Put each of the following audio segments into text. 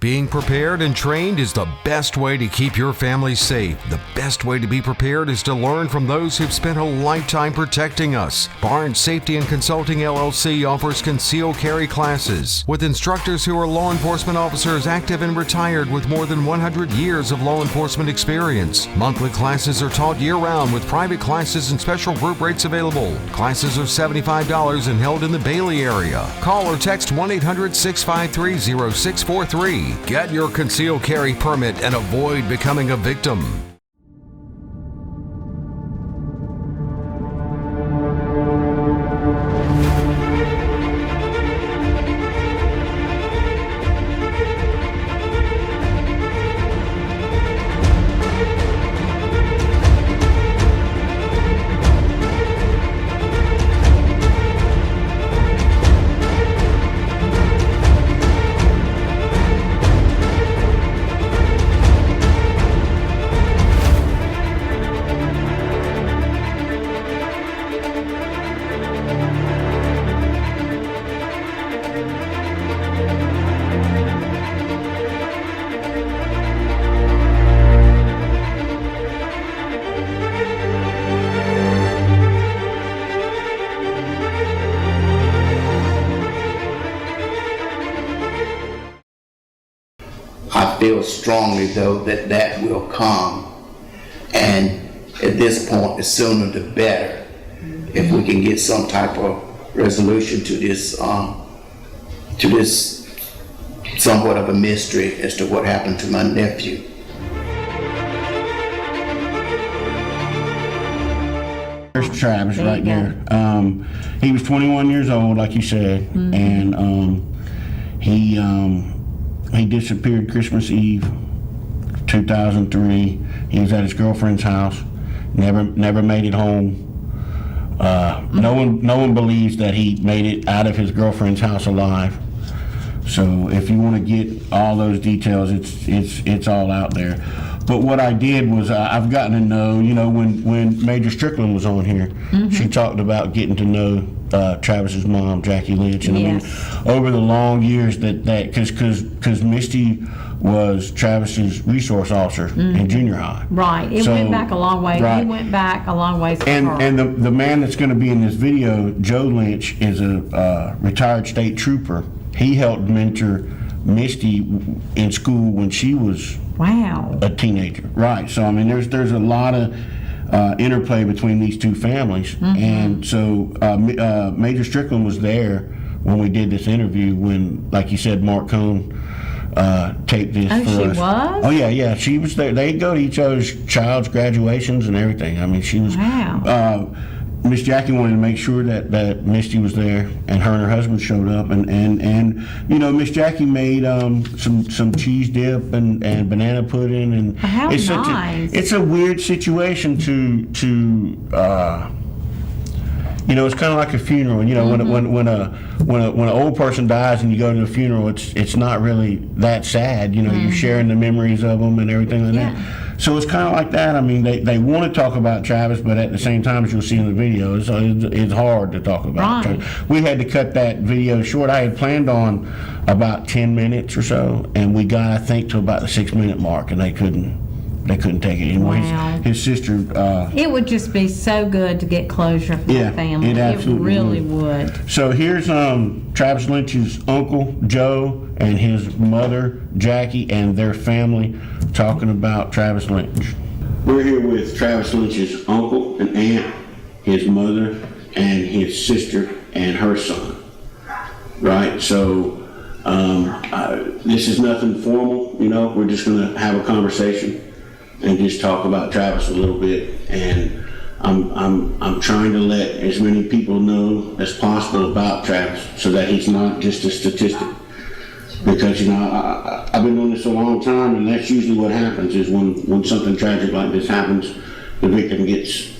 Being prepared and trained is the best way to keep your family safe. The best way to be prepared is to learn from those who've spent a lifetime protecting us. Barnes Safety and Consulting LLC offers concealed carry classes with instructors who are law enforcement officers active and retired with more than 100 years of law enforcement experience. Monthly classes are taught year-round with private classes and special group rates available. Classes are $75 and held in the Bailey area. Call or text 1-800-653-0643. Get your concealed carry permit and avoid becoming a victim. I feel strongly, though, that that will come, and at this point, the sooner the better. If we can get some type of resolution to this somewhat of a mystery as to what happened to my nephew. There's Travis right there. He was 21 years old, like you said, and he disappeared Christmas Eve, 2003. He was at his girlfriend's house. Never made it home. No one believes that he made it out of his girlfriend's house alive. So if you want to get all those details, it's all out there. But what I did was I've gotten to know, when Major Strickland was on here, she talked about getting to know Travis's mom, Jackie Lynch, and yes. I mean, over the long years that because Misty was Travis's resource officer in junior high. Right. It went back a long way. Right. He went back a long way. And the man that's going to be in this video, Joe Lynch, is a retired state trooper. He helped mentor Misty in school when she was a teenager. Right. So I mean, there's a lot of interplay between these two families, and so Major Strickland was there when we did this interview. When, like you said, Mark Cohn taped this for she us. Was? Oh yeah, she was there. They go to each other's child's graduations and everything. I mean, she was. Wow. Miss Jackie wanted to make sure that Misty was there, and her and her husband showed up, and Miss Jackie made some cheese dip and banana pudding, and how it's nice. It's a weird situation to it's kind of like a funeral. When an old person dies and you go to a funeral, it's not really that sad. You're sharing the memories of them and everything like that. So it's kind of like that. I mean, they want to talk about Travis, but at the same time, as you'll see in the video, it's hard to talk about Travis. We had to cut that video short. I had planned on about 10 minutes or so, and we got, I think, to about the 6-minute mark, and they couldn't take it anymore. Wow. His sister. It would just be so good to get closure for the family. It absolutely really would. So here's Travis Lynch's uncle Joe and his mother Jackie and their family talking about Travis Lynch. We're here with Travis Lynch's uncle and aunt, his mother, and his sister and her son. Right. So this is nothing formal. We're just going to have a conversation and just talk about Travis a little bit, and I'm trying to let as many people know as possible about Travis so that he's not just a statistic. Because I've been doing this a long time, and that's usually what happens is when something tragic like this happens, the victim gets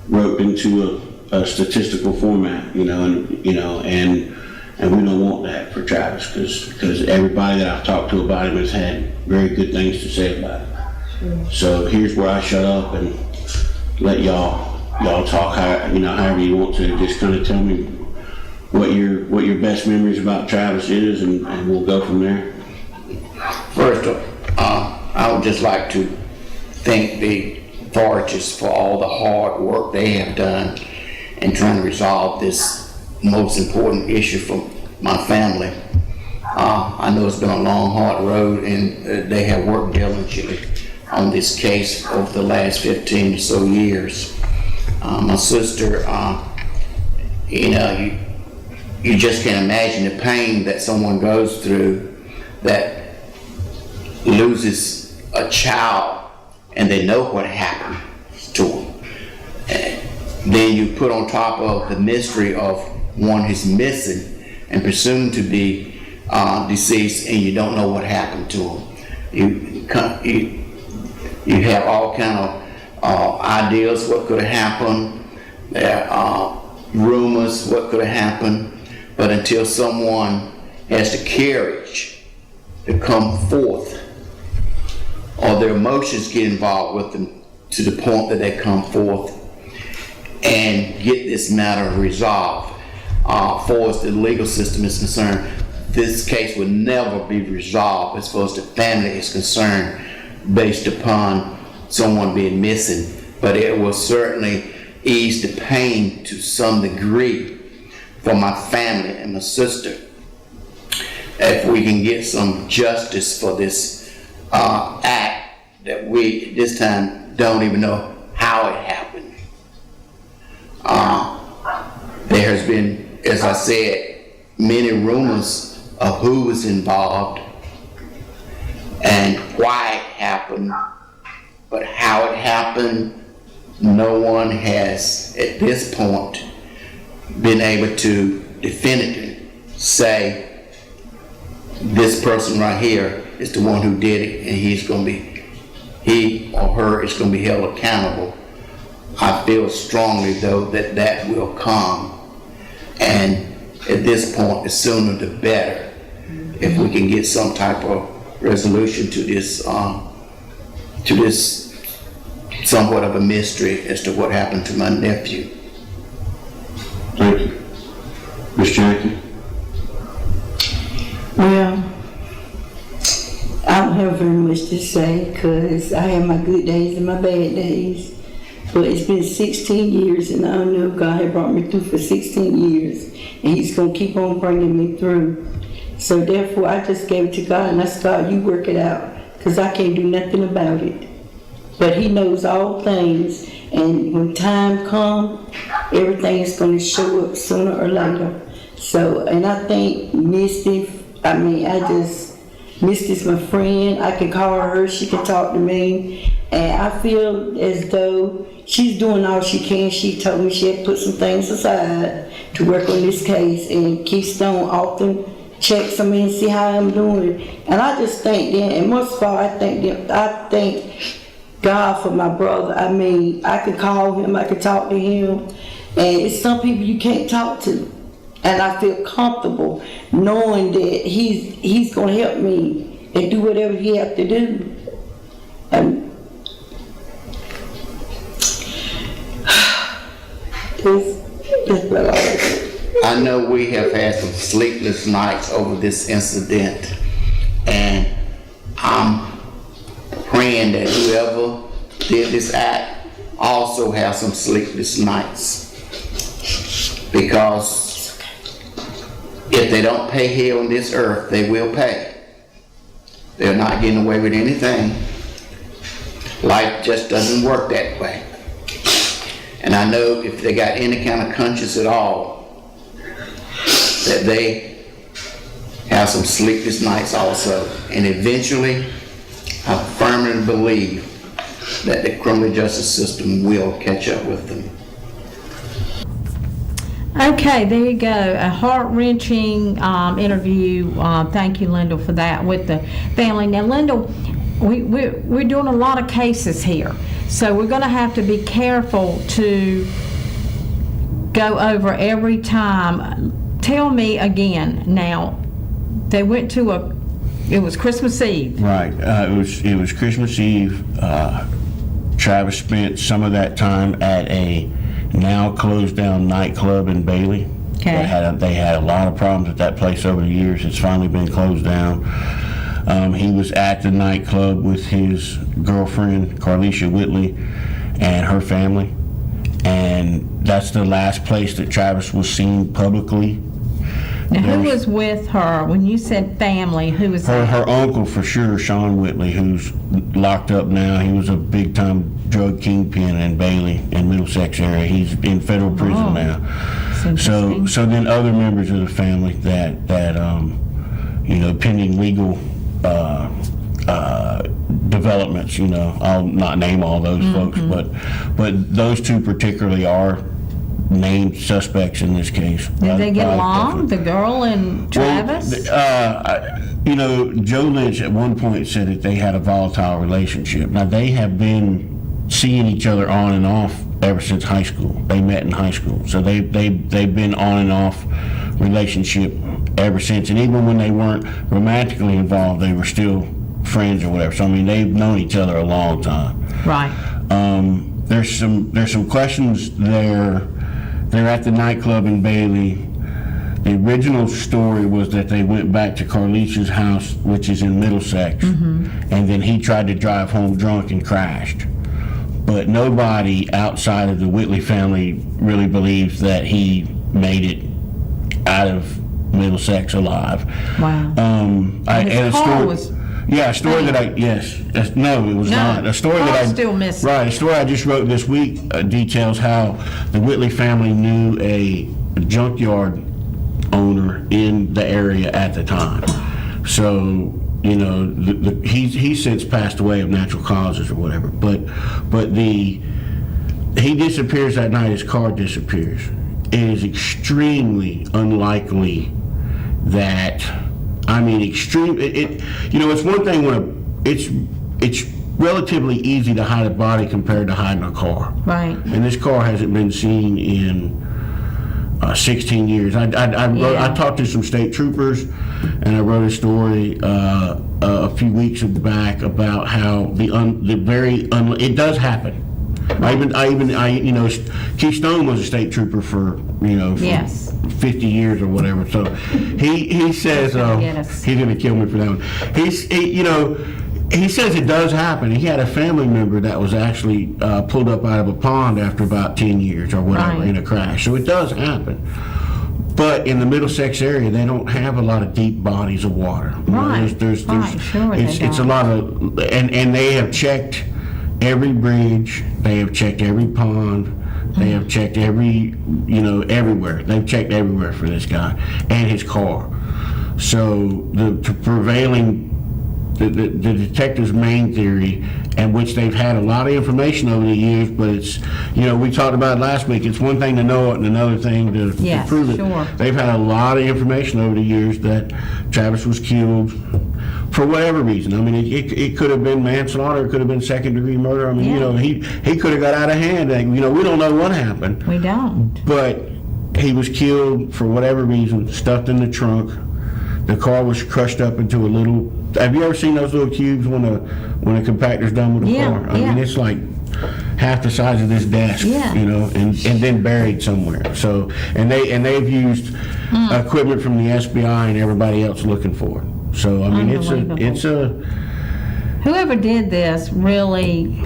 roped into a statistical format, and we don't want that for Travis because everybody that I've talked to about him has had very good things to say about him. So here's where I shut up and let y'all talk however you want to. Just kind of tell me what your best memories about Travis is, and we'll go from there. First, I would just like to thank the authorities for all the hard work they have done in trying to resolve this most important issue for my family. I know it's been a long, hard road, and they have worked diligently on this case over the last 15 or so years. My sister, you just can't imagine the pain that someone goes through that loses a child and they know what happened to them. And then you put on top of the mystery of one who's missing and presumed to be deceased, and you don't know what happened to him. You have all kind of ideas what could have happened. There are rumors what could have happened, but until someone has the courage to come forth, or their emotions get involved with them to the point that they come forth and get this matter resolved. For as the legal system is concerned, this case will never be resolved as far as the family is concerned based upon someone being missing, but it will certainly ease the pain to some degree for my family and my sister if we can get some justice for this act that we this time don't even know how it happened. There has been, as I said, many rumors of who was involved and why it happened, but how it happened, no one has at this point been able to definitively say this person right here is the one who did it, and he or her is going to be held accountable. I feel strongly though that that will come, and at this point the sooner the better if we can get some type of resolution to this somewhat of a mystery as to what happened to my nephew. Thank you. Miss Jackie? Well, I don't have very much to say because I have my good days and my bad days. But it's been 16 years, and I know God had brought me through for 16 years, and He's going to keep on bringing me through. So therefore, I just gave it to God, and I said, God, you work it out, because I can't do nothing about it. But He knows all things, and when time comes, everything is going to show up sooner or later. So, and I think Misty's my friend. I can call her, she can talk to me, and I feel as though she's doing all she can. She told me she had put some things aside to work on this case, and Keystone often checks on me and see how I'm doing. And I just thank them, and most of all, I thank God for my brother. I mean, I could call him, I could talk to him, and it's some people you can't talk to. And I feel comfortable knowing that he's going to help me and do whatever he has to do. And that's what I know we have had some sleepless nights over this incident, and I'm praying that whoever did this act also has some sleepless nights, because if they don't pay here on this earth, they will pay. They're not getting away with anything. Life just doesn't work that way. And I know if they got any kind of conscience at all, that they have some sleepless nights also. And eventually, I firmly believe that the criminal justice system will catch up with them. Okay, there you go. A heart-wrenching interview. Thank you, Lyndall, for that with the family. Now, Lyndall, we're doing a lot of cases here, so we're going to have to be careful to go over every time. Tell me again now, they went to it was Christmas Eve. Right. It was Christmas Eve. Travis spent some of that time at a now closed down nightclub in Bailey. Okay. They had a lot of problems at that place over the years. It's finally been closed down. He was at the nightclub with his girlfriend, Carlisha Whitley, and her family. And that's the last place that Travis was seen publicly. Now, who was with her? When you said family, who was that? Her uncle, for sure, Sean Whitley, who's locked up now. He was a big-time drug kingpin in Bailey, in Middlesex area. He's in federal prison now. So then other members of the family that pending legal developments, I'll not name all those folks, but those two particularly are named suspects in this case. Did they get along, the girl and Travis? Well, Joe Lynch at one point said that they had a volatile relationship. Now, they have been seeing each other on and off ever since high school. They met in high school. So they've been on and off relationship ever since. And even when they weren't romantically involved, they were still friends or whatever. So, I mean, they've known each other a long time. Right. There's some questions there. They're at the nightclub in Bailey. The original story was that they went back to Carlisha's house, which is in Middlesex, and then he tried to drive home drunk and crashed. But nobody outside of the Whitley family really believes that he made it out of Middlesex alive. Wow. A story that I, yes, no, it was not. A story that I still missing. Right, a story I just wrote this week details how the Whitley family knew a junkyard owner in the area at the time. So, he's since passed away of natural causes or whatever. But he disappears that night. His car disappears. It is extremely unlikely that. I mean, extreme. It's one thing when it's relatively easy to hide a body compared to hiding a car. Right. And this car hasn't been seen in 16 years. I talked to some state troopers, and I wrote a story a few weeks back about how it does happen. Keith Stone was a state trooper for 50 years or whatever. So he says he's going to kill me for that one. He says it does happen. He had a family member that was actually pulled up out of a pond after about 10 years or whatever in a crash. So it does happen. But in the Middlesex area, they don't have a lot of deep bodies of water. Right. It's a lot of, and they have checked every bridge, they have checked every pond, they have checked everywhere. They've checked everywhere for this guy and his car. So the detective's main theory, and which they've had a lot of information over the years, but it's, we talked about it last week, it's one thing to know it and another thing to prove it. Sure. They've had a lot of information over the years that Travis was killed for whatever reason. I mean, it could have been manslaughter, it could have been second-degree murder. I mean, he could have got out of hand. We don't know what happened. We don't. But he was killed for whatever reason, stuffed in the trunk. The car was crushed up into a little. Have you ever seen those little cubes when a compactor's done with a car? I mean, it's like half the size of this desk, and then buried somewhere. So, and they've used equipment from the SBI and everybody else looking for it. So, I mean, it's a. Whoever did this really.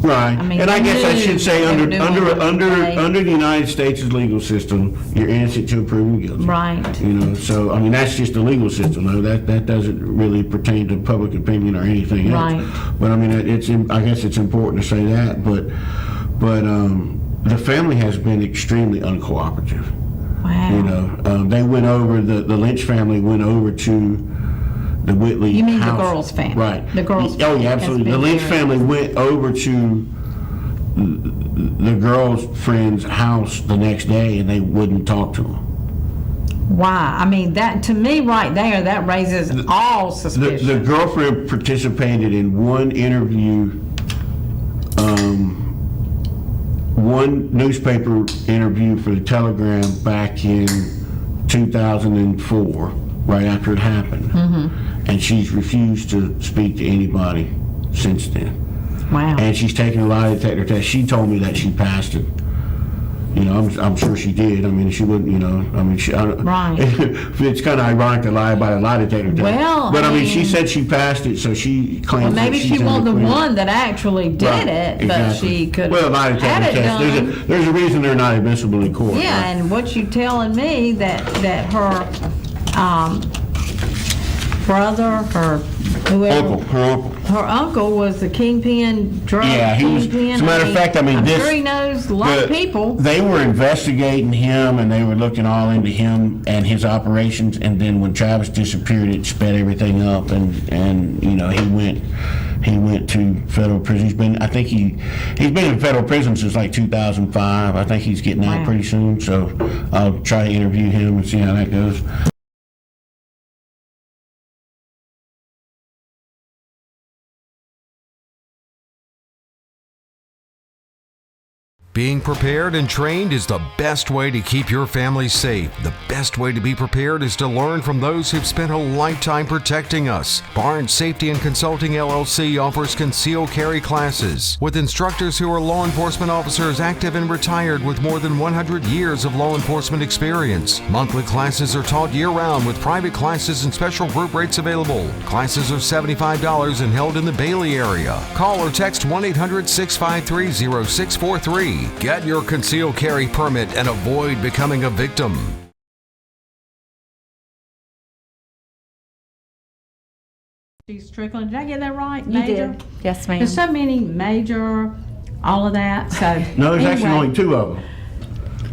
Right, and I guess I should say under the United States' legal system, you're innocent till proven guilty. Right. So I mean that's just the legal system, though. That doesn't really pertain to public opinion or anything else. Right. But I mean I guess it's important to say that. But the family has been extremely uncooperative. Wow. They went over the Lynch family went over to the Whitley You mean house. the girl's family? Right. The girl's Oh, yeah, absolutely. The Lynch family went over to the girl's friend's house the next day, and they wouldn't talk to him. Why? I mean, that to me right there, that raises all suspicion. The girlfriend participated in one interview, one newspaper interview for the Telegram back in 2004, right after it happened. And she's refused to speak to anybody since then. Wow. And she's taken a lie detector test. She told me that she passed it. You know, I'm sure she did. I mean, she wouldn't, you know, I mean, Right. It's kind of ironic to lie about a lie detector test. Well, but I mean, she and- said she passed it, so she claims Well, maybe that she's she wasn't the clear. one that actually did Right, it, but exactly. she could Well, lie detector had it test. done. There's a reason they're not admissible in court. Yeah, right? and what you telling me that her brother, her whoever, Her uncle. was the kingpin, drug Yeah, he was. kingpin. As a matter of fact, I mean, I'm this. sure he knows a lot of the- people. They were investigating him, and they were looking all into him and his operations. And then when Travis disappeared, it sped everything up, and you know, he went to federal prison. I think he's been in federal prison since like 2005. I think he's getting out Wow. pretty soon. So I'll try to interview him and see how that goes. Being prepared and trained is the best way to keep your family safe. The best way to be prepared is to learn from those who've spent a lifetime protecting us. Barnes Safety and Consulting LLC offers concealed carry classes with instructors who are law enforcement officers active and retired with more than 100 years of law enforcement experience. Monthly classes are taught year-round with private classes and special group rates available. Classes are $75 and held in the Bailey area. Call or text 1-800-653-0643. Get your concealed carry permit and avoid becoming a victim. She's Strickland. Did I get that right? You Major? did. Yes, ma'am. There's so many major, all of that. So No, there's actually anyway, only two of them.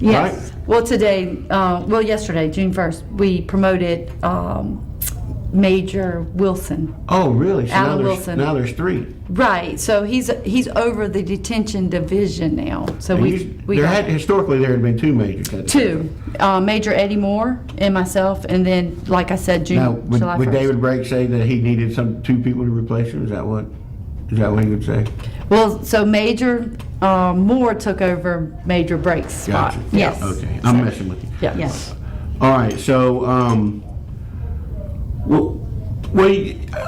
Yes. Well, today, yesterday, June 1st, we promoted Major Wilson. Oh, really? So Alan Wilson. Now there's three. Right. So he's over the detention division now. So we got Historically, there had been two major. two. Major Eddie Moore and myself, and then, like I said, Now, July 1st. would David Brake say that he needed two people to replace him? Is that what he would say? Well, so Major Moore took over Major Brake's spot. Gotcha. Yes. Okay, I'm messing with you. Yeah. Yes. All right, so,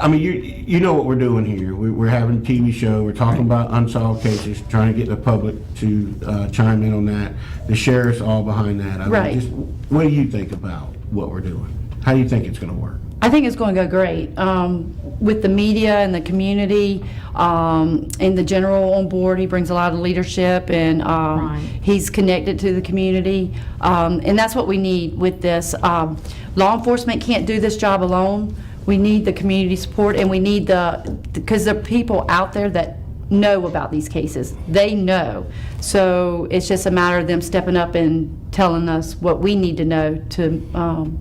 I mean, you know what we're doing here. We're having a TV show. We're talking about unsolved cases, trying to get the public to chime in on that. The sheriff's all behind that. I mean, Right. What do you think about what we're doing? How do you think it's going to work? I think it's going to go great. With the media and the community, and the general on board, he brings a lot of leadership, and Right. he's connected to the community. And that's what we need with this. Law enforcement can't do this job alone. We need the community support, and we need because there are people out there that know about these cases. They know. So it's just a matter of them stepping up and telling us what we need to know to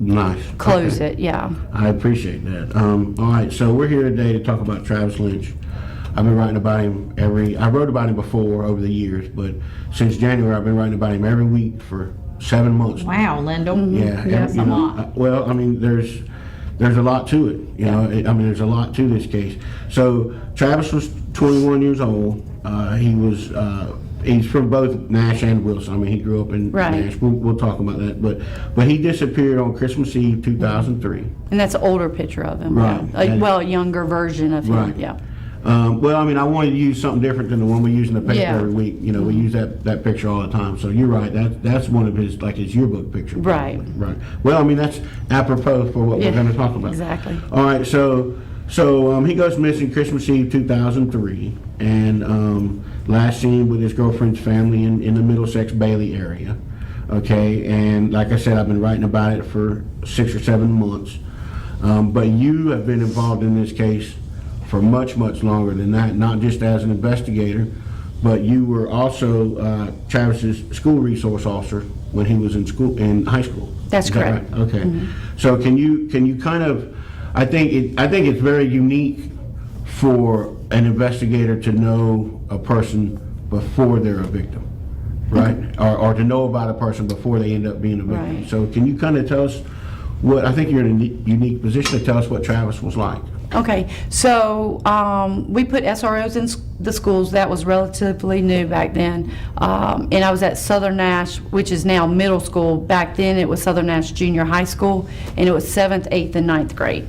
Nice. close Okay. it. Yeah. I appreciate that. All right, so we're here today to talk about Travis Lynch. I've been writing about him I wrote about him before over the years, but since January I've been writing about him every week for 7 months. Wow, Lyndall. Yeah, That's you a know, lot. well, I mean, there's a lot to it. You know, I mean, there's a lot to this case. So Travis was 21 years old. He's from both Nash and Wilson. I mean, he grew up in Right. Nash. We'll talk about that. But he disappeared on Christmas Eve 2003. And that's an older picture of him. Right. Yeah. A younger version of him. Right. Yeah. Well, I mean, I wanted to use something different than the one we use in the paper Yeah. every week. You know, we use that picture all the time. So you're right. That's one of his yearbook picture. Right. probably. Right. Well, I mean, that's apropos for what Yeah, we're going to talk about. exactly. All right. So he goes missing Christmas Eve 2003, and last seen with his girlfriend's family in the Middlesex Bailey area. Okay. And like I said, I've been writing about it for 6 or 7 months. But you have been involved in this case for much, much longer than that, not just as an investigator, but you were also Travis's school resource officer when he was in high school. That's Is that correct. right? Okay. So can you kind of, I think it's very unique for an investigator to know a person before they're a victim, right? Or to know about a person before they end up being a victim. Right. So can you kind of tell us I think you're in a unique position to tell us what Travis was like. Okay, so we put SROs in the schools. That was relatively new back then. And I was at Southern Nash, which is now middle school. Back then it was Southern Nash Junior High School, and it was 7th, 8th, and 9th grade.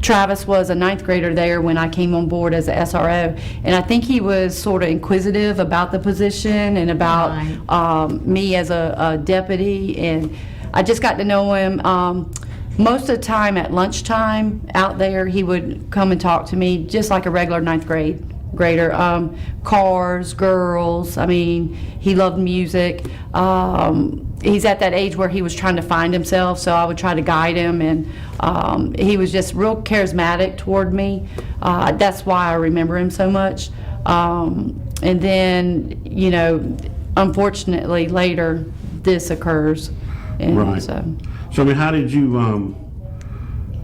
Travis was a 9th grader there when I came on board as a SRO, and I think he was sort of inquisitive about the position and about me as a deputy, and I just got to know him. Most of the time at lunchtime out there, he would come and talk to me just like a regular 9th grader. Cars, girls, I mean, he loved music. He's at that age where he was trying to find himself, so I would try to guide him, and he was just real charismatic toward me. That's why I remember him so much. And then, you know, unfortunately later this occurs. And Right. So I mean, how did you,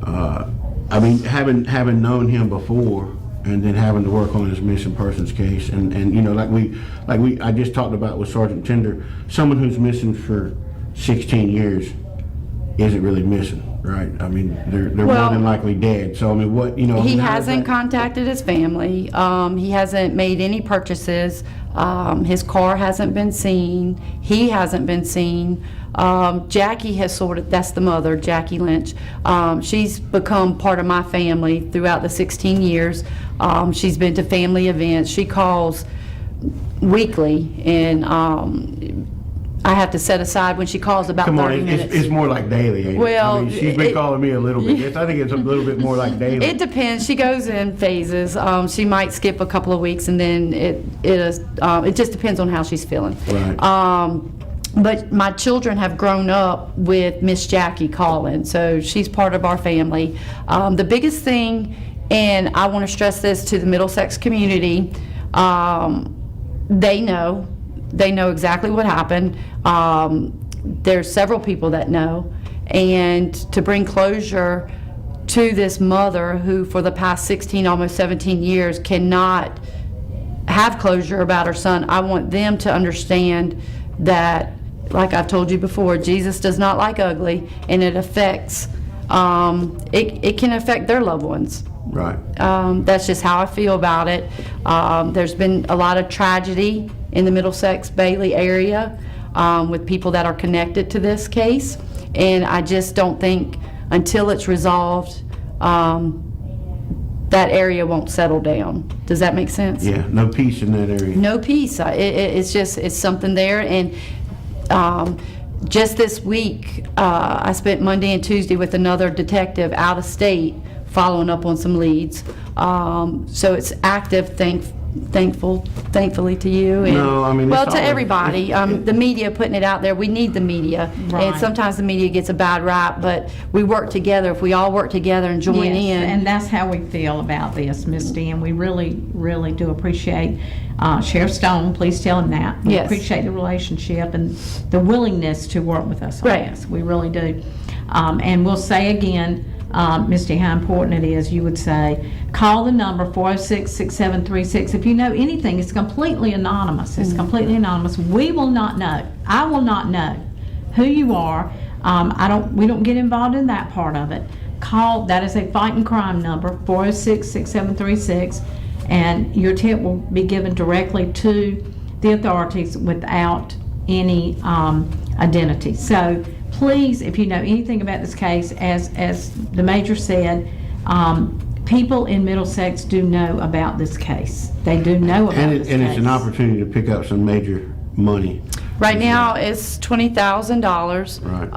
I mean, having known him before, and then having to work on his missing persons case, and you know, I just talked about with Sergeant Tender, someone who's missing for 16 years isn't really missing, right? I mean, they're more than likely dead. So I mean, what, you know, he hasn't contacted his family. He hasn't made any purchases. His car hasn't been seen. He hasn't been seen. Jackie has that's the mother, Jackie Lynch. She's become part of my family throughout the 16 years. She's been to family events. She calls weekly, and I have to set aside when she calls about 30 minutes. It's more like daily, ain't it? Well, I mean, she's been calling me a little bit. I think it's a little bit more like daily. It depends. She goes in phases. She might skip a couple of weeks, and then it just depends on how she's feeling. Right. But my children have grown up with Miss Jackie calling, so she's part of our family. The biggest thing, and I want to stress this to the Middlesex community, they know exactly what happened. There's several people that know, and to bring closure to this mother who for the past 16, almost 17 years cannot have closure about her son, I want them to understand that, like I've told you before, Jesus does not like ugly, and it affects, it can affect their loved ones. Right. That's just how I feel about it. There's been a lot of tragedy in the Middlesex Bailey area with people that are connected to this case, and I just don't think until it's resolved that area won't settle down. Does that make sense? Yeah, no peace in that area. No peace. It's something there, and just this week I spent Monday and Tuesday with another detective out of state following up on some leads. So it's active, thankfully to you. And, No, I mean, well, it's to always- everybody. The media putting it out there. We need the media. Right. And sometimes the media gets a bad rap, but we work together. If we all work together and join in. And that's how we feel about this, Misty, and we really, really do appreciate Sheriff Stone. Please tell him that. We Yes. appreciate the relationship and the willingness to work with us on Right. this. We really do. And we'll say again, Misty, how important it is, you would say, call the number 406-6736. If you know anything, it's completely anonymous. It's completely anonymous. We will not know. I will not know who you are. We don't get involved in that part of it. Call, that is a fighting crime number, 406-6736, and your tip will be given directly to the authorities without any identity. So please, if you know anything about this case, as the Major said, people in Middlesex do know about this case. They do know about this case. And it's an opportunity to pick up some major money. Right now, it's $20,000. Right.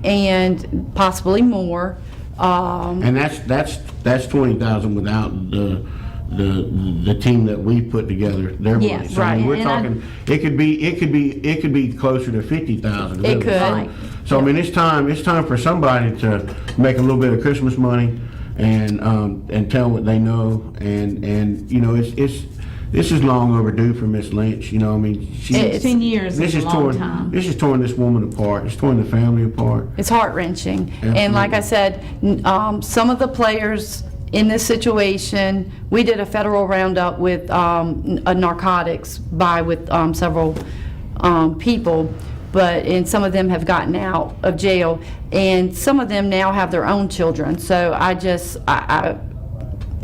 And possibly more. And that's 20,000 without the team that we put together, their money. Yes, So I mean, right. we're And talking, it could be closer to 50,000. It really. could. Right. So I mean, it's time for somebody to make a little bit of Christmas money and tell what they know, and you know, this is long overdue for Miss Lynch. You know, I mean, 16 years is a long time. This is torn this woman apart. It's torn the family apart. It's heart-wrenching. Absolutely. And like I said, some of the players in this situation, we did a federal roundup with narcotics with several people, and some of them have gotten out of jail, and some of them now have their own children. So I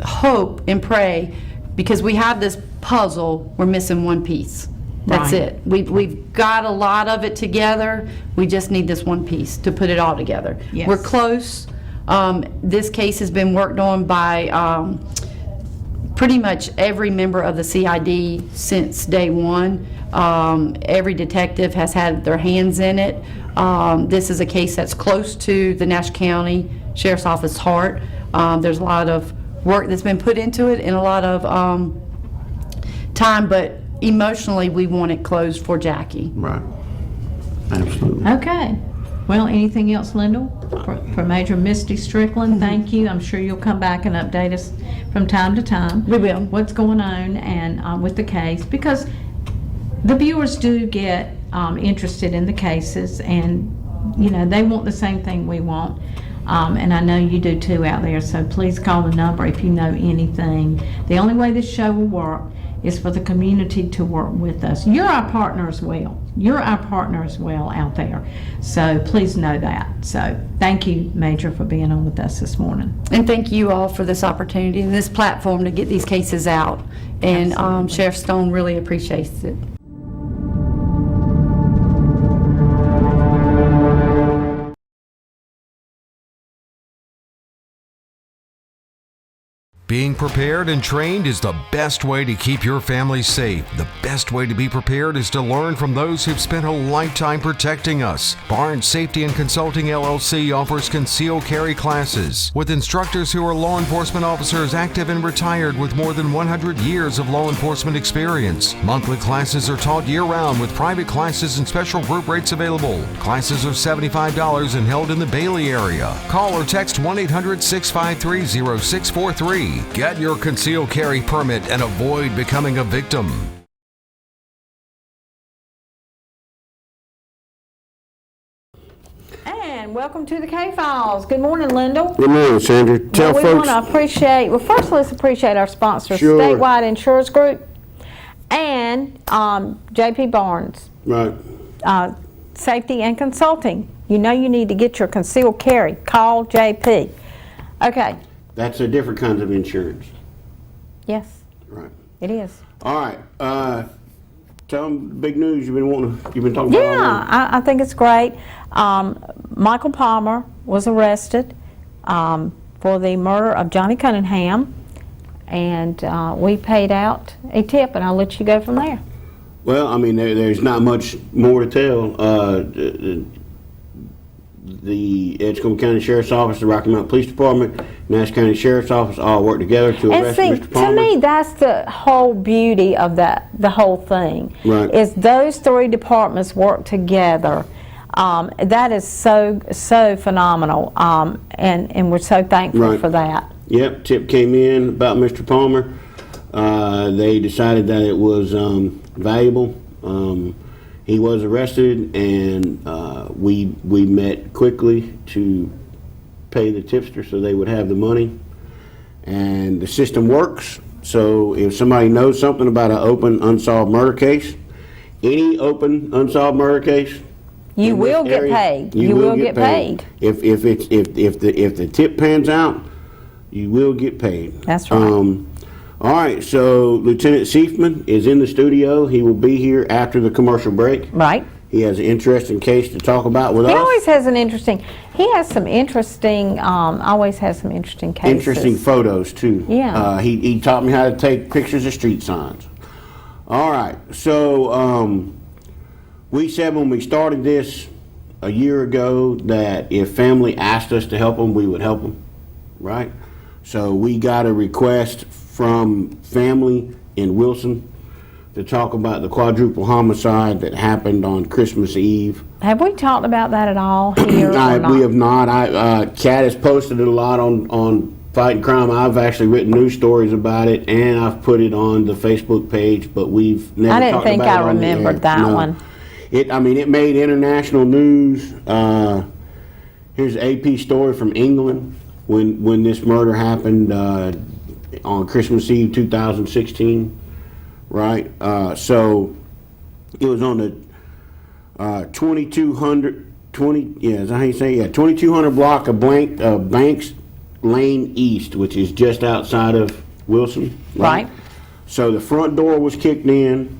hope and pray, because we have this puzzle, we're missing one piece. That's Right. it. We've got a lot of it together. We just need this one piece to put it all together. Yes. We're close. This case has been worked on by pretty much every member of the CID since day one. Every detective has had their hands in it. This is a case that's close to the Nash County Sheriff's Office heart. There's a lot of work that's been put into it and a lot of time, but emotionally we want it closed for Jackie. Right. Absolutely. Okay. Well, anything else, Lyndall? For Major Misty Strickland, thank you. I'm sure you'll come back and update us from time to time. We will. What's going on and with the case, because the viewers do get interested in the cases, and you know they want the same thing we want. And I know you do too out there, so please call the number if you know anything. The only way this show will work is for the community to work with us. You're our partner as well. You're our partner as well out there. So please know that. So thank you, Major, for being on with us this morning. And thank you all for this opportunity and this platform to get these cases out. And Sheriff Stone really appreciates it. Being prepared and trained is the best way to keep your family safe. The best way to be prepared is to learn from those who've spent a lifetime protecting us. Barnes Safety and Consulting LLC offers concealed carry classes with instructors who are law enforcement officers active and retired with more than 100 years of law enforcement experience. Monthly classes are taught year-round with private classes and special group rates available. Classes are $75 and held in the Bailey area. Call or text 1-800-653-0643. Get your concealed carry permit and avoid becoming a victim. And welcome to the K-Files. Good morning, Lyndall. Good morning, Sandra. Tell We folks. want to appreciate, well, first let's appreciate our sponsors, Sure. Statewide Insurance Group and J.P. Barnes, Right. Safety and Consulting. You know you need to get your concealed carry. Call J.P. Okay. That's a different kind of insurance. Yes, Right. it is. All right. Tell them the big news you've been talking about. Yeah, I think it's great. Michael Palmer was arrested for the murder of Johnny Cunningham, and we paid out a tip, and I'll let you go from there. Well, I mean, there's not much more to tell. The Edgecombe County Sheriff's Office, the Rocky Mountain Police Department, Nash County Sheriff's Office all work together to And arrest see, Mr. Palmer. to me, that's the whole beauty of the whole thing. Right. Is those three departments work together. That is so phenomenal, and we're so thankful Right. for that. Yep, tip came in about Mr. Palmer. They decided that it was valuable. He was arrested, and we met quickly to pay the tipster so they would have the money. And the system works. So if somebody knows something about an open unsolved murder case, any open unsolved murder case, You in will this get area, paid. You will get paid. If the tip pans out, you will get paid. That's right. All right, so Lieutenant Seifman is in the studio. He will be here after the commercial break. Right. He has an interesting case to talk about with He us. always has always has some interesting cases. Interesting photos too. Yeah. He taught me how to take pictures of street signs. All right, so we said when we started this a year ago that if family asked us to help them, we would help them, right? So we got a request from family in Wilson to talk about the quadruple homicide that happened on Christmas Eve. Have we talked about that at all here or not? We have not. Kat has posted it a lot on Fighting Crime. I've actually written news stories about it, and I've put it on the Facebook page, but we've never I didn't talked think about it I on the remembered air. that No. one. It made international news. Here's an AP story from England when this murder happened on Christmas Eve 2016, right? So it was on the 2200 block of Banks Lane East, which is just outside of Wilson. Right. So the front door was kicked in.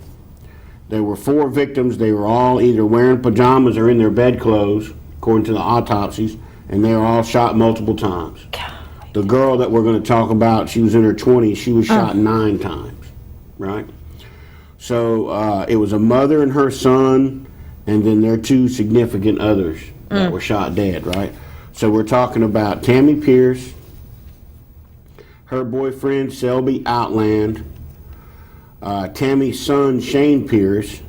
There were 4 victims. They were all either wearing pajamas or in their bedclothes, according to the autopsies. and they were all shot multiple times. The girl that we're going to talk about, she was in her 20s. She was shot 9 times, right? So it was a mother and her son, and then their 2 significant others that were shot dead, right? So we're talking about Tammy Pierce, her boyfriend Selby Outland, Tammy's son Shane Pierce,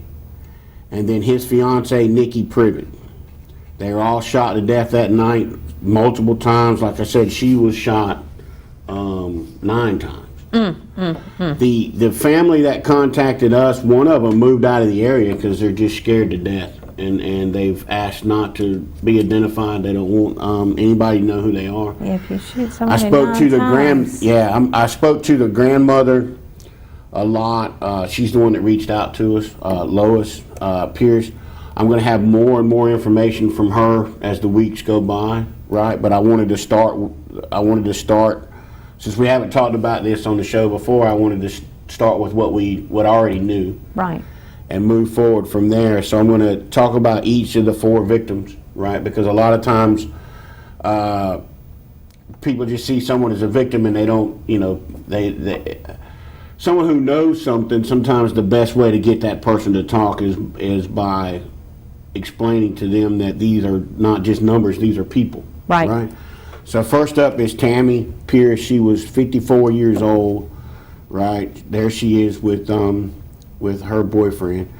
and then his fiancee Nikki Privet. They were all shot to death that night multiple times. Like I said, she was shot 9 times. The family that contacted us, one of them moved out of the area because they're just scared to death, and they've asked not to be identified. They don't want anybody to know who they are. Yeah, if you shoot I somebody spoke to the 9 times. I spoke to the grandmother a lot. She's the one that reached out to us, Lois Pierce. I'm going to have more and more information from her as the weeks go by, right? But I wanted to start, since we haven't talked about this on the show before, I wanted to start with what I already knew. Right. And move forward from there. So I'm going to talk about each of the 4 victims, right? Because a lot of times people just see someone as a victim and they don't, someone who knows something, sometimes the best way to get that person to talk is by explaining to them that these are not just numbers, these are people. Right. So first up is Tammy Pierce. She was 54 years old, right? There she is with her boyfriend.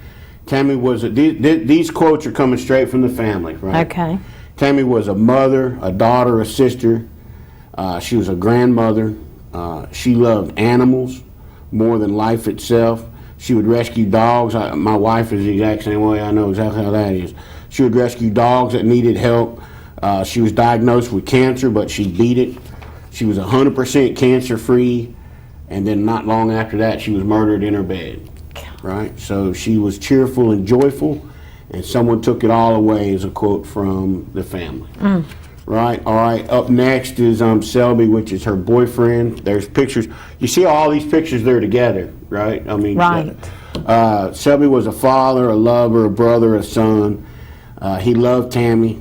Tammy was these quotes are coming straight from the family, right? Okay. Tammy was a mother, a daughter, a sister. She was a grandmother. She loved animals more than life itself. She would rescue dogs. My wife is the exact same way. I know exactly how that is. She would rescue dogs that needed help. She was diagnosed with cancer, but she beat it. She was 100% cancer-free, and then not long after that, she was murdered in her bed, right? So she was cheerful and joyful, and someone took it all away, is a quote from the family. Right, all right, up next is Selby, which is her boyfriend. There's pictures. You see all these pictures there together, right? I mean, Right. Selby was a father, a lover, a brother, a son. He loved Tammy.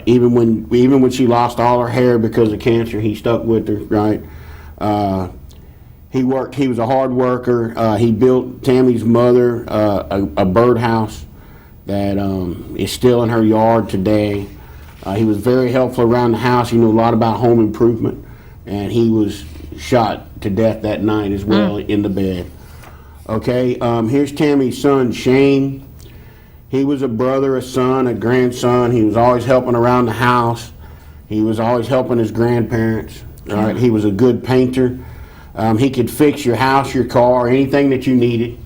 Even when she lost all her hair because of cancer, he stuck with her, right? He was a hard worker. He built Tammy's mother a birdhouse that is still in her yard today. He was very helpful around the house. He knew a lot about home improvement, and he was shot to death that night as well in the bed. Okay, here's Tammy's son, Shane. He was a brother, a son, a grandson. He was always helping around the house. He was always helping his grandparents. Right? He was a good painter. He could fix your house, your car, anything that you needed.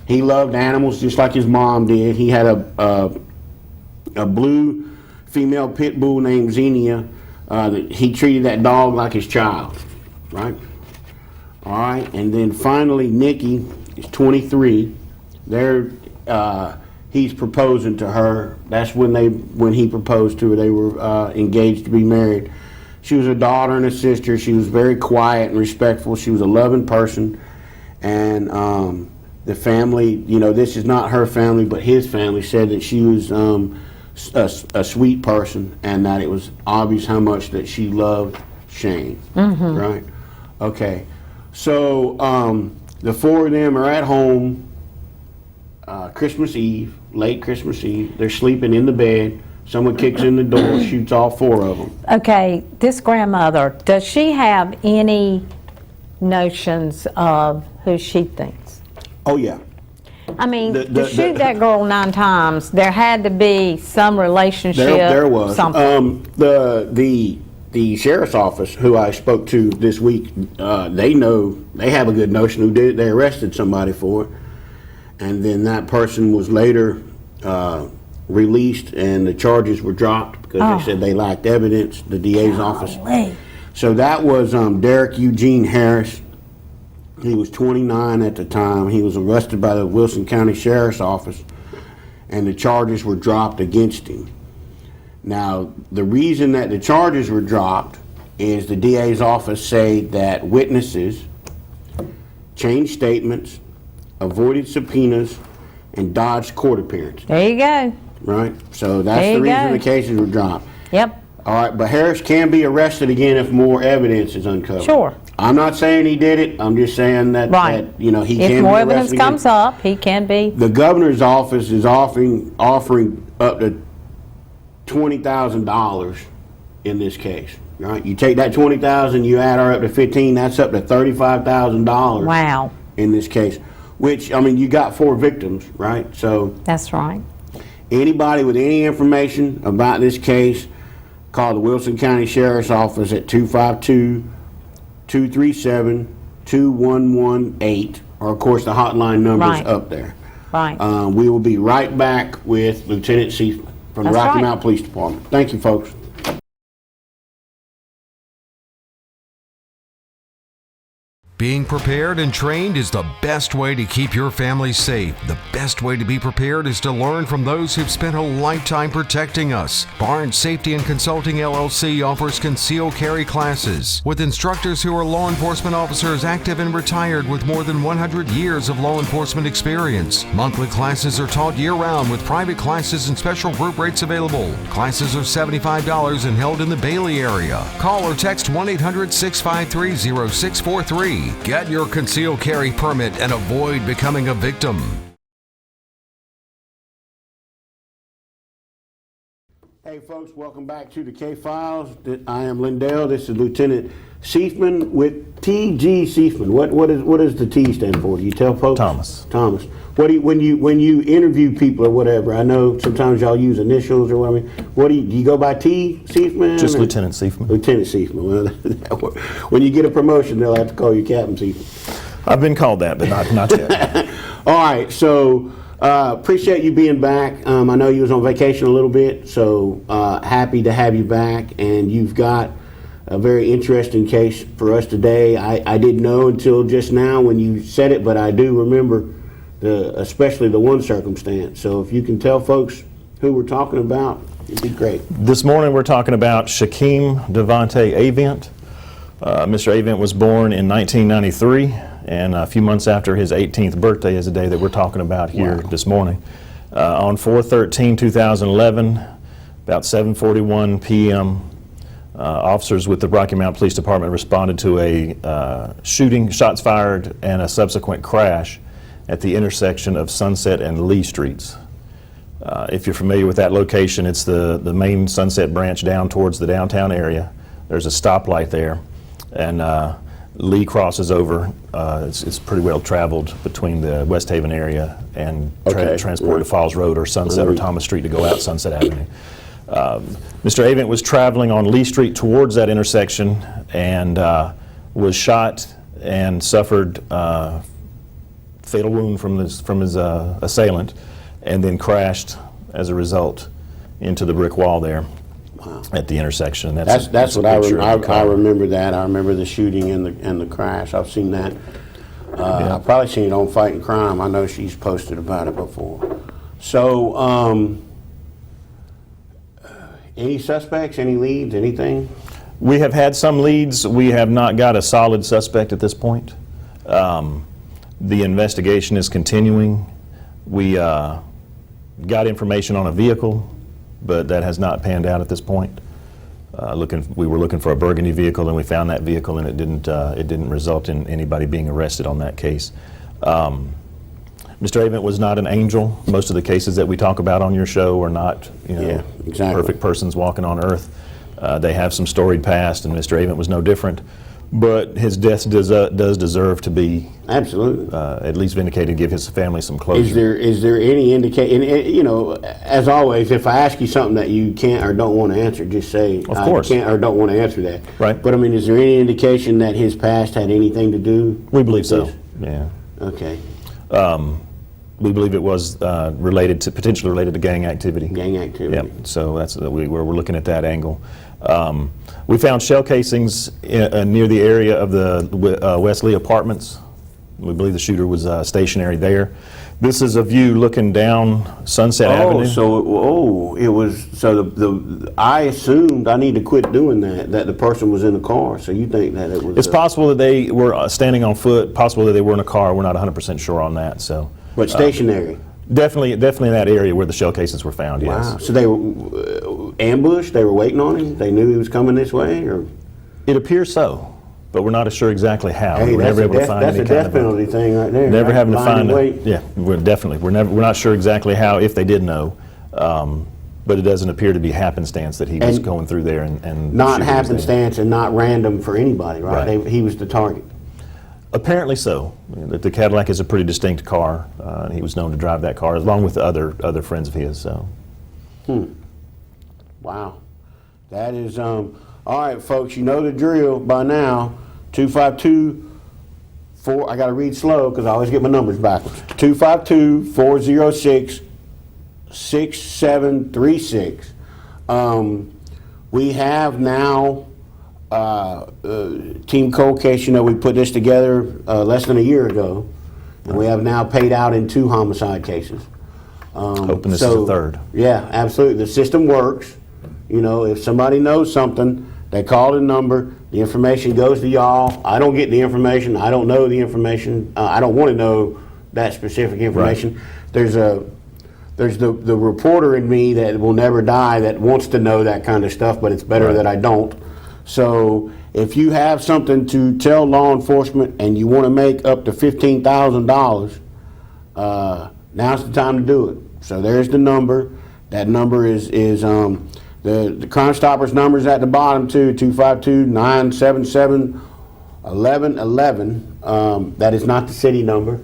He loved animals just like his mom did. He had a blue female pit bull named Xenia. He treated that dog like his child, right? All right, and then finally Nikki is 23. He's proposing to her. That's when he proposed to her. They were engaged to be married. She was a daughter and a sister. She was very quiet and respectful. She was a loving person, and the family, this is not her family, but his family said that she was a sweet person, and that it was obvious how much that she loved Shane. Right? Okay. So the 4 of them are at home Christmas Eve, late Christmas Eve. They're sleeping in the bed. Someone kicks in the door, shoots all 4 of them. Okay, this grandmother, does she have any notions of who she thinks? Oh yeah. I mean, to shoot that girl 9 times, there had to be some relationship. There was. Something. The sheriff's office, who I spoke to this week, they have a good notion who did it. They arrested somebody for it, and then that person was later released, and the charges were dropped because they said they lacked evidence. The DA's office. So that was Derek Eugene Harris. He was 29 at the time. He was arrested by the Wilson County Sheriff's Office, and the charges were dropped against him. Now, the reason that the charges were dropped is the DA's office said that witnesses changed statements, avoided subpoenas, and dodged court appearances. There you go. Right? So that's There the you reason go. the cases were dropped. Yep. All right, but Harris can be arrested again if more evidence is uncovered. Sure. I'm not saying he did it. I'm just saying that, Right. he can be arrested If more evidence again. comes up, he can be. The governor's office is offering up to $20,000 in this case. Right? You take that $20,000, you add her up to 15, that's up to $35,000. Wow. In this case, which, you got 4 victims, right? So That's right. anybody with any information about this case, call the Wilson County Sheriff's Office at 252-237-2118, or of course the hotline number's Right. up there. Right. We will be right back with Lieutenant Seifman from the That's Rocky right. Mount Police Department. Thank you, folks. Being prepared and trained is the best way to keep your family safe. The best way to be prepared is to learn from those who've spent a lifetime protecting us. Barnes Safety and Consulting LLC offers concealed carry classes with instructors who are law enforcement officers active and retired with more than 100 years of law enforcement experience. Monthly classes are taught year-round with private classes and special group rates available. Classes are $75 and held in the Bailey area. Call or text 1-800-653-0643. Get your concealed carry permit and avoid becoming a victim. Hey folks, welcome back to the K-Files. I am Lindell. This is Lieutenant Seifman with TG Seifman. What does the T stand for? Do you tell folks? Thomas. Thomas. When you interview people or whatever, I know sometimes y'all use initials or whatever. Do you go by T Seifman? Just Lieutenant Seifman. Lieutenant Seifman. Well, when you get a promotion, they'll have to call you Captain Seifman. I've been called that, but not yet. All right, so appreciate you being back. I know you was on vacation a little bit, so happy to have you back. And you've got a very interesting case for us today. I didn't know until just now when you said it, but I do remember especially the one circumstance. So if you can tell folks who we're talking about, it'd be great. This morning we're talking about Shaquem Devontae Avent. Mr. Avent was born in 1993, and a few months after his 18th birthday is the day that we're talking about here this morning. On 4/13/2011, about 7:41 p.m., officers with the Rocky Mount Police Department responded to a shooting, shots fired, and a subsequent crash at the intersection of Sunset and Lee Streets. If you're familiar with that location, it's the main Sunset branch down towards the downtown area. There's a stoplight there, and Lee crosses over. It's pretty well traveled between the West Haven area and Transport to Falls Road or Sunset or Thomas Street to go out Sunset Avenue. Mr. Avent was traveling on Lee Street towards that intersection and was shot and suffered fatal wound from his assailant, and then crashed as a result into the brick wall there at the intersection. That's what I remember. That I remember the shooting and the crash. I've seen that. I've probably seen it on Fighting Crime. I know she's posted about it before. So, any suspects? Any leads? Anything? We have had some leads. We have not got a solid suspect at this point. The investigation is continuing. We got information on a vehicle, but that has not panned out at this point. We were looking for a burgundy vehicle, and we found that vehicle, and it didn't result in anybody being arrested on that case. Mr. Avent was not an angel. Most of the cases that we talk about on your show are not, perfect persons walking on earth. They have some storied past, and Mr. Avent was no different. But his death does deserve to be absolutely at least vindicated, give his family some closure. Is there any indication? As always, if I ask you something that you can't or don't want to answer, just say of course. I can't or don't want to answer that. Right. But is there any indication that his past had anything to do? We believe so. This? Yeah. Okay. We believe it was potentially related to gang activity. Gang activity. Yep. So that's where we're looking at that angle. We found shell casings near the area of the Wesley Apartments. We believe the shooter was stationary there. This is a view looking down Sunset Avenue. I assumed I need to quit doing that the person was in a car. So you think that it was? It's possible that they were standing on foot. Possible that they were in a car. We're not 100% sure on that. So. But stationary. Definitely in that area where the shell cases were found. Yes. Wow. So they were ambushed? They were waiting on him? They knew he was coming this way, or? It appears so, but we're not sure exactly how. Hey, We're that's never a able to death, find that's any a kind death of penalty thing right there. never right? having to Lying in find. wait. Yeah, we're not sure exactly how, if they did know, but it doesn't appear to be happenstance that he was And going through there and Not shooting was there. happenstance and not random for anybody, right? Right. He was the target. Apparently so. The Cadillac is a pretty distinct car. And he was known to drive that car along with other friends of his. So. Wow. That is, all right, folks, you know the drill by now. 252-4, I got to read slow because I always get my numbers backwards. 252-406-6736. We have now, Team Cold Case, you know, we put this together less than a year ago, and we have now paid out in 2 homicide cases. Hoping this is the third. Yeah, absolutely. The system works. You know, if somebody knows something, they call the number, the information goes to y'all. I don't get the information. I don't know the information. I don't want to know that specific information. Right. There's the reporter in me that will never die that wants to know that kind of stuff, but it's better Right. that I don't. So if you have something to tell law enforcement and you want to make up to $15,000, now's the time to do it. So there's the number. That number is the Crime Stoppers number is at the bottom too, 252-977-1111. That is not the city number.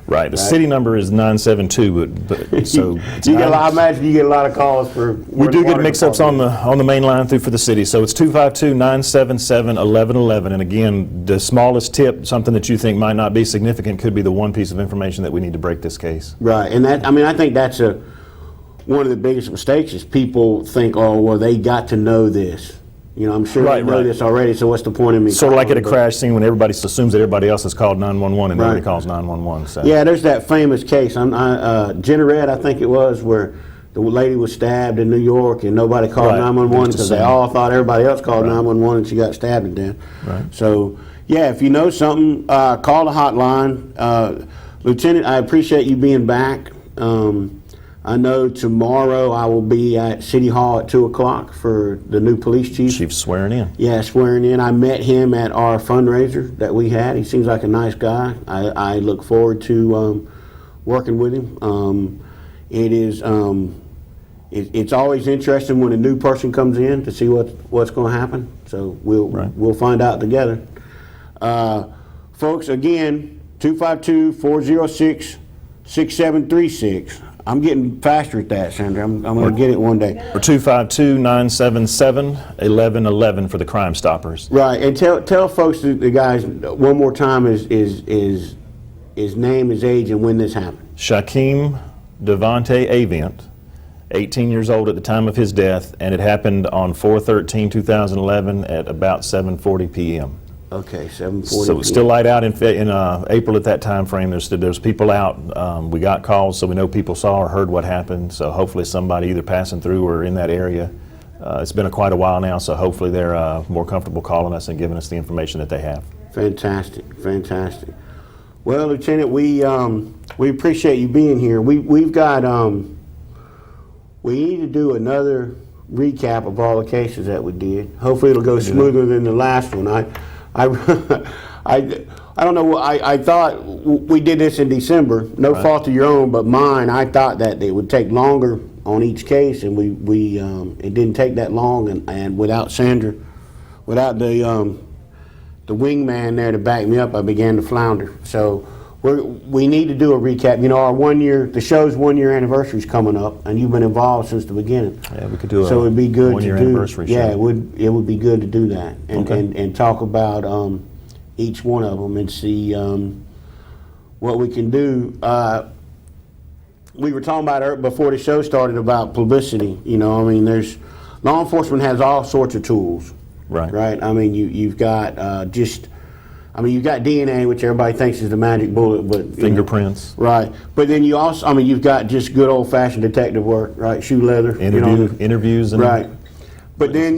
Right. The city number is 972, but so it's I imagine you get a lot of calls for. we do get mix-ups on the main line through for the city. So it's 252-977-1111, and again, the smallest tip, something that you think might not be significant, could be the one piece of information that we need to break this case. Right, and that, I mean, I think that's one of the biggest mistakes is people think, oh, well, they got to know this. You know, I'm sure they know this already, so what's the point of me? Sort of like at a crash scene when everybody assumes that everybody else has called 911 and nobody Right. calls 911. So. Yeah, there's that famous case, Jennerette, I think it was, where the lady was stabbed in New York and nobody called Right. 911 because they Just all thought everybody else called Right. 911 and she got stabbed to death. Right. So, yeah, if you know something, call the hotline. Lieutenant, I appreciate you being back. I know tomorrow I will be at City Hall at 2 o'clock for the new police chief. Chief's swearing in. Yeah, swearing in. I met him at our fundraiser that we had. He seems like a nice guy. I look forward to working with him. It's always interesting when a new person comes in to see what's going to happen. So we'll find out together. Folks, again, 252-406-6736. I'm getting faster at that, Sandra. I'm going to get it one day. Or 252-977-1111 for the Crime Stoppers. Right, and tell folks, the guys, one more time his name, his age, and when this happened. Shaquem Devontae Avent, 18 years old at the time of his death, and it happened on 4/13/2011 at about 7:40 p.m. Okay, 7:40. So it's still light out in April at that time frame. There's people out. We got calls, so we know people saw or heard what happened. So hopefully somebody either passing through or in that area. It's been quite a while now, so hopefully they're more comfortable calling us and giving us the information that they have. Fantastic, fantastic. Well, Lieutenant, we appreciate you being here. We've got we need to do another recap of all the cases that we did. Hopefully it'll go smoother than the last one. I don't know. I thought we did this in December. No fault of your own, but mine. I thought that it would take longer on each case, and it didn't take that long. And without Sandra, without the wingman there to back me up, I began to flounder. So we need to do a recap. You know, the show's 1 year anniversary is coming up, and you've been involved since the beginning. Yeah, we could do so it'd be good 1 year to do, anniversary show. Yeah, it would be good to do that Okay. and talk about each one of them and see what we can do. We were talking about before the show started about publicity. You know, I mean, law enforcement has all sorts of tools. Right. Right. I mean, you've got you've got DNA, which everybody thinks is the magic bullet, but Fingerprints. Right. But then you also, you've got just good old-fashioned detective work, right? Shoe leather. Interviews. And right. But then,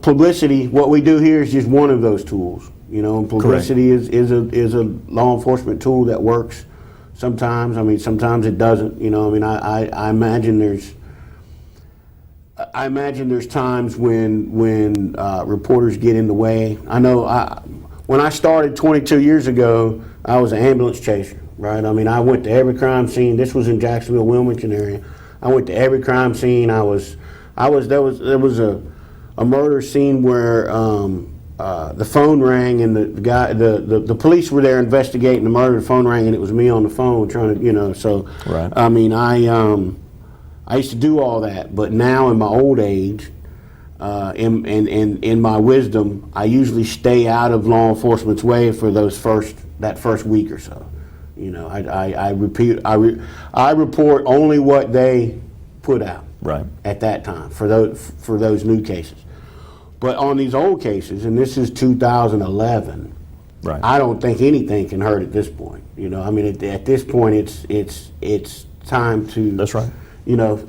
publicity, what we do here is just one of those tools. You know, and publicity is a law enforcement tool that works sometimes. Sometimes it doesn't. I imagine I imagine there's times when reporters get in the way. I know when I started 22 years ago, I was an ambulance chaser, right? I mean, I went to every crime scene. This was in Jacksonville, Wilmington area. I went to every crime scene. There was a murder scene where the phone rang and the police were there investigating the murder. The phone rang and it was me on the phone trying to, so. Right. I mean, I used to do all that, but now in my old age, in my wisdom, I usually stay out of law enforcement's way for that first week or so. I report only what they put out Right. at that time for those new cases. But on these old cases, and this is 2011, Right. I don't think anything can hurt at this point. I mean, at this point, it's time to. That's right. It's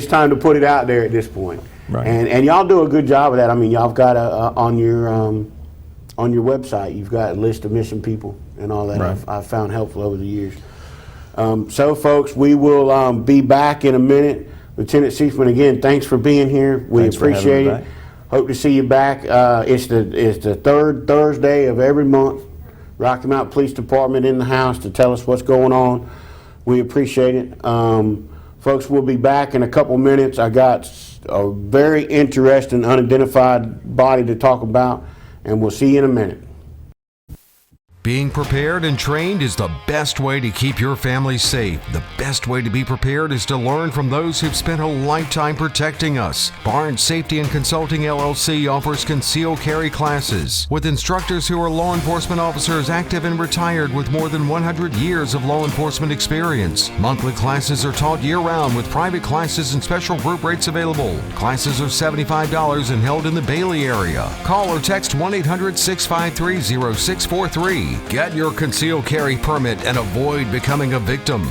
time to put it out there at this point. Right. And y'all do a good job of that. I mean, y'all got on your website, you've got a list of missing people and all that. Right. I've found helpful over the years. So, folks, we will be back in a minute. Lieutenant Seifman, again, thanks for being here. We Thanks for having me appreciate it. back. Hope to see you back. It's the third Thursday of every month. Rocky Mount Police Department in the house to tell us what's going on. We appreciate it. Folks, we'll be back in a couple minutes. I got a very interesting unidentified body to talk about, and we'll see you in a minute. Being prepared and trained is the best way to keep your family safe. The best way to be prepared is to learn from those who've spent a lifetime protecting us. Barnes Safety and Consulting LLC offers concealed carry classes with instructors who are law enforcement officers active and retired with more than 100 years of law enforcement experience. Monthly classes are taught year-round with private classes and special group rates available. Classes are $75 and held in the Bailey area. Call or text 1-800-653-0643. Get your concealed carry permit and avoid becoming a victim.